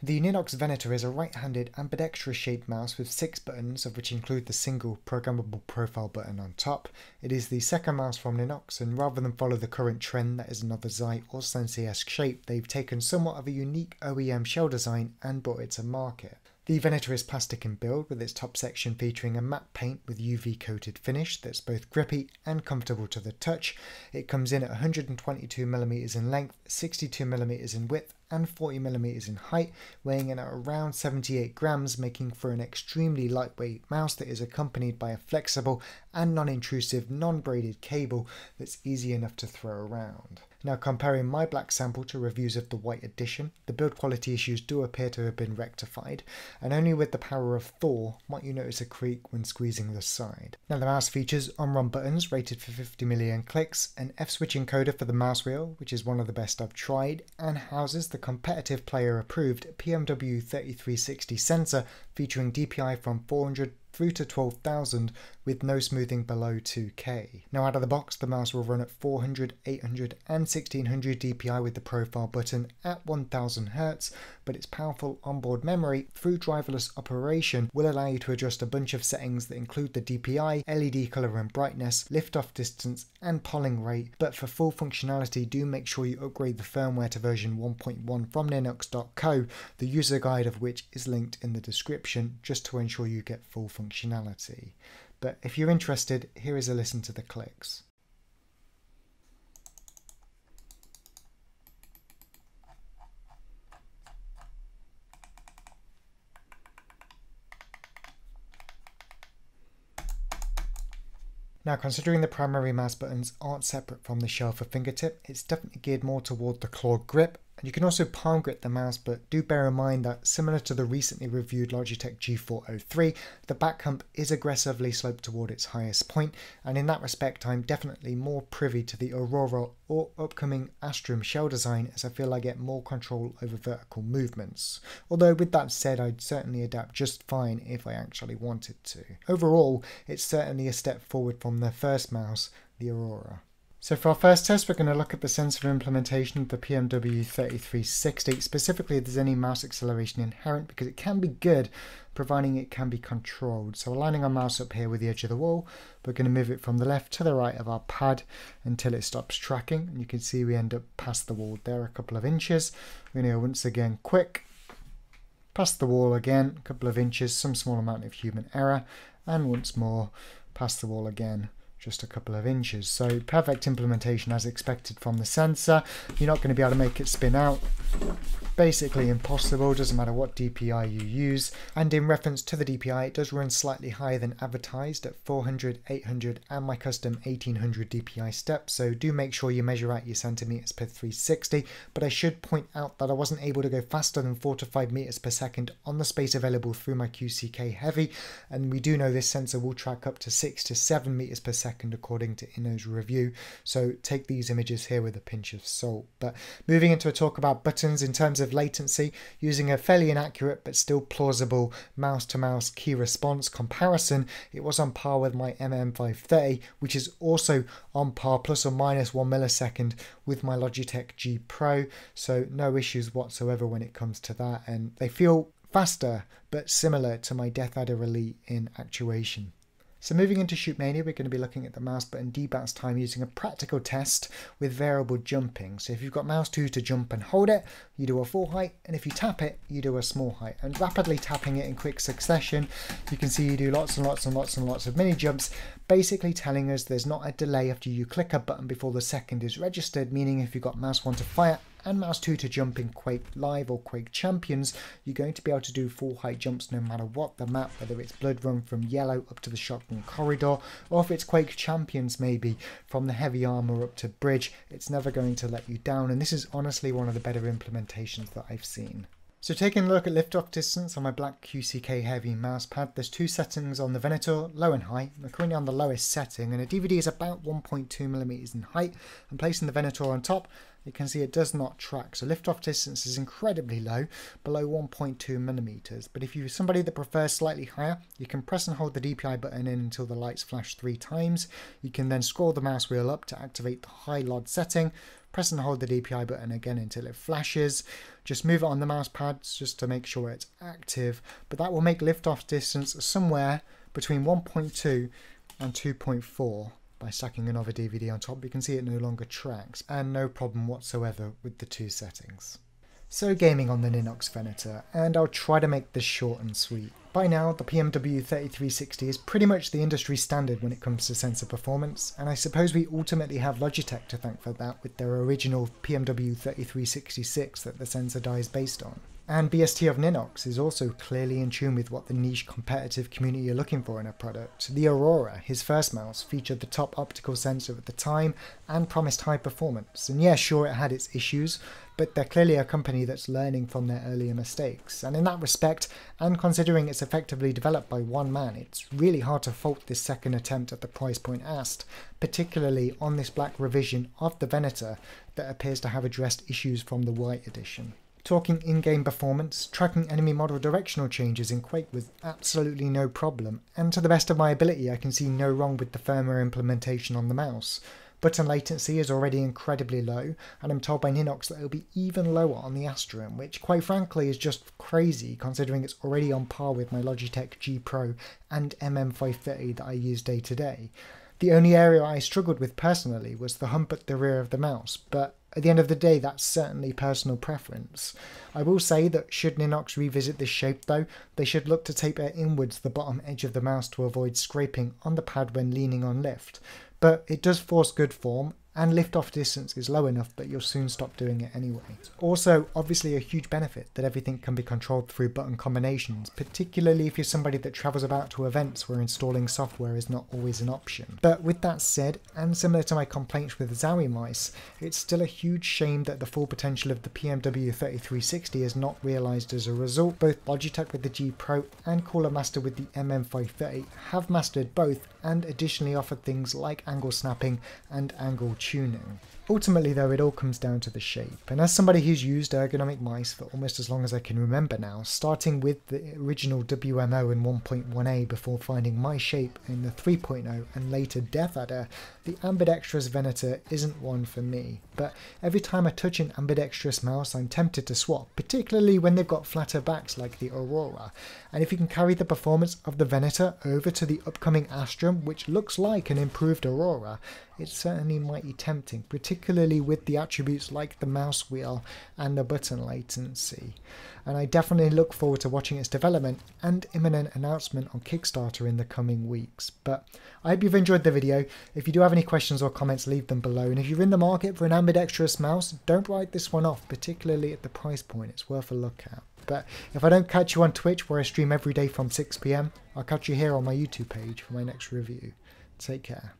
The Ninox Venator is a right-handed ambidextrous shaped mouse with 6 buttons, of which include the single programmable profile button on top. It is the second mouse from Ninox, and rather than follow the current trend that is another Xi or Sensei-esque shape, they've taken somewhat of a unique OEM shell design and brought it to market. The Venator is plastic in build, with its top section featuring a matte paint with UV coated finish that's both grippy and comfortable to the touch. It comes in at 122mm in length, 62mm in width and 40mm in height, weighing in at around 78 grams, making for an extremely lightweight mouse that is accompanied by a flexible and non-intrusive non-braided cable that's easy enough to throw around. Now, comparing my black sample to reviews of the white edition, the build quality issues do appear to have been rectified, and only with the power of Thor might you notice a creak when squeezing the side. Now, the mouse features on-run buttons rated for 50 million clicks, an F-switch encoder for the mouse wheel, which is one of the best I've tried, and houses the competitive player approved PMW3360 sensor featuring DPI from 400 through to 12,000 with no smoothing below 2K. Now, out of the box, the mouse will run at 400, 800 and 1600 DPI with the profile button at 1000 Hz, but its powerful onboard memory through driverless operation will allow you to adjust a bunch of settings that include the DPI, LED color and brightness, lift-off distance and polling rate, but for full functionality do make sure you upgrade the firmware to version 1.1 from Ninox.co, the user guide of which is linked in the description, just to ensure you get full functionality. But if you're interested, here is a listen to the clicks. Now, considering the primary mouse buttons aren't separate from the shell for fingertip, it's definitely geared more toward the claw grip. And you can also palm grip the mouse, but do bear in mind that similar to the recently reviewed Logitech G403, the back hump is aggressively sloped toward its highest point, and in that respect I'm definitely more privy to the Aurora or upcoming Astrum shell design, as I feel I get more control over vertical movements. Although with that said, I'd certainly adapt just fine if I actually wanted to. Overall, it's certainly a step forward from their first mouse, the Aurora. So for our first test, we're going to look at the sensor implementation of the PMW3360, specifically if there's any mouse acceleration inherent, because it can be good, providing it can be controlled. So we're lining our mouse up here with the edge of the wall. We're going to move it from the left to the right of our pad until it stops tracking. And you can see we end up past the wall there a couple of inches. We're going to go once again quick, past the wall again, a couple of inches, some small amount of human error, and once more past the wall again, just a couple of inches. So perfect implementation as expected from the sensor. You're not going to be able to make it spin out. Basically impossible, doesn't matter what DPI you use. And in reference to the DPI, it does run slightly higher than advertised at 400, 800 and my custom 1800 DPI steps. So do make sure you measure out your centimeters per 360. But I should point out that I wasn't able to go faster than 4 to 5 meters per second on the space available through my QCK Heavy. And we do know this sensor will track up to 6 to 7 meters per second according to Inno's review. So take these images here with a pinch of salt. But moving into a talk about buttons in terms of latency, using a fairly inaccurate but still plausible mouse-to-mouse key response comparison, it was on par with my MM530, which is also on par plus or minus 1 millisecond with my Logitech G Pro, so no issues whatsoever when it comes to that, and they feel faster but similar to my Death Adder Elite in actuation. So moving into Shoot Mania, we're going to be looking at the mouse button debounce time using a practical test with variable jumping. So if you've got mouse 2 to jump and hold it, you do a full height, and if you tap it, you do a small height. And rapidly tapping it in quick succession, you can see you do lots and lots and lots and lots of mini jumps, basically telling us there's not a delay after you click a button before the second is registered, meaning if you've got mouse 1 to fire and mouse 2 to jump in Quake Live or Quake Champions, you're going to be able to do full height jumps no matter what the map, whether it's Blood Run from Yellow up to the Shotgun Corridor, or if it's Quake Champions maybe from the Heavy Armor up to Bridge, it's never going to let you down, and this is honestly one of the better implementations that I've seen. So taking a look at lift-off distance on my black QCK Heavy mouse pad, there's 2 settings on the Venator, low and high. I'm currently on the lowest setting, and a DVD is about 1.2mm in height. I'm placing the Venator on top. You can see it does not track, so lift-off distance is incredibly low, below 1.2mm. But if you're somebody that prefers slightly higher, you can press and hold the DPI button in until the lights flash 3 times. You can then scroll the mouse wheel up to activate the high LOD setting. press and hold the DPI button again until it flashes. Just move it on the mouse pads just to make sure it's active, but that will make liftoff distance somewhere between 1.2 and 2.4. By stacking another DVD on top, you can see it no longer tracks, and no problem whatsoever with the two settings. So gaming on the Ninox Venator, and I'll try to make this short and sweet. By now, the PMW3360 is pretty much the industry standard when it comes to sensor performance, and I suppose we ultimately have Logitech to thank for that with their original PMW3366 that the sensor die is based on. And BST of Ninox is also clearly in tune with what the niche competitive community are looking for in a product. The Aurora, his first mouse, featured the top optical sensor at the time and promised high performance. And yeah, sure, it had its issues, but they're clearly a company that's learning from their earlier mistakes. And in that respect, and considering it's effectively developed by one man, it's really hard to fault this second attempt at the price point asked, particularly on this black revision of the Venator that appears to have addressed issues from the white edition. Talking in-game performance, tracking enemy model directional changes in Quake was absolutely no problem, and to the best of my ability I can see no wrong with the firmware implementation on the mouse. Button latency is already incredibly low, and I'm told by Ninox that it'll be even lower on the Astrum, which quite frankly is just crazy considering it's already on par with my Logitech G Pro and MM530 that I use day to day. The only area I struggled with personally was the hump at the rear of the mouse, but at the end of the day, that's certainly personal preference. I will say that should Ninox revisit this shape though, they should look to taper inwards the bottom edge of the mouse to avoid scraping on the pad when leaning on lift. But it does force good form, and lift-off distance is low enough that you'll soon stop doing it anyway. Also, obviously a huge benefit that everything can be controlled through button combinations, particularly if you're somebody that travels about to events where installing software is not always an option. But with that said, and similar to my complaints with Zowie mice, it's still a huge shame that the full potential of the PMW3360 is not realised as a result. Both Logitech with the G Pro and Cooler Master with the MM530 have mastered both and additionally offered things like angle snapping and angle tuning. Ultimately though, it all comes down to the shape, and as somebody who's used ergonomic mice for almost as long as I can remember now, starting with the original WMO in 1.1a before finding my shape in the 3.0 and later Death Adder, the Ambidextrous Venator isn't one for me. But every time I touch an ambidextrous mouse I'm tempted to swap, particularly when they've got flatter backs like the Aurora. And if you can carry the performance of the Venator over to the upcoming Astrum, which looks like an improved Aurora, it's certainly mighty tempting, particularly with the attributes like the mouse wheel and the button latency. And I definitely look forward to watching its development and imminent announcement on Kickstarter in the coming weeks. But I hope you've enjoyed the video. If you do have any questions or comments, leave them below. And if you're in the market for an ambidextrous mouse, don't write this one off, particularly at the price point. It's worth a look at. But if I don't catch you on Twitch, where I stream every day from 6 PM, I'll catch you here on my YouTube page for my next review. Take care.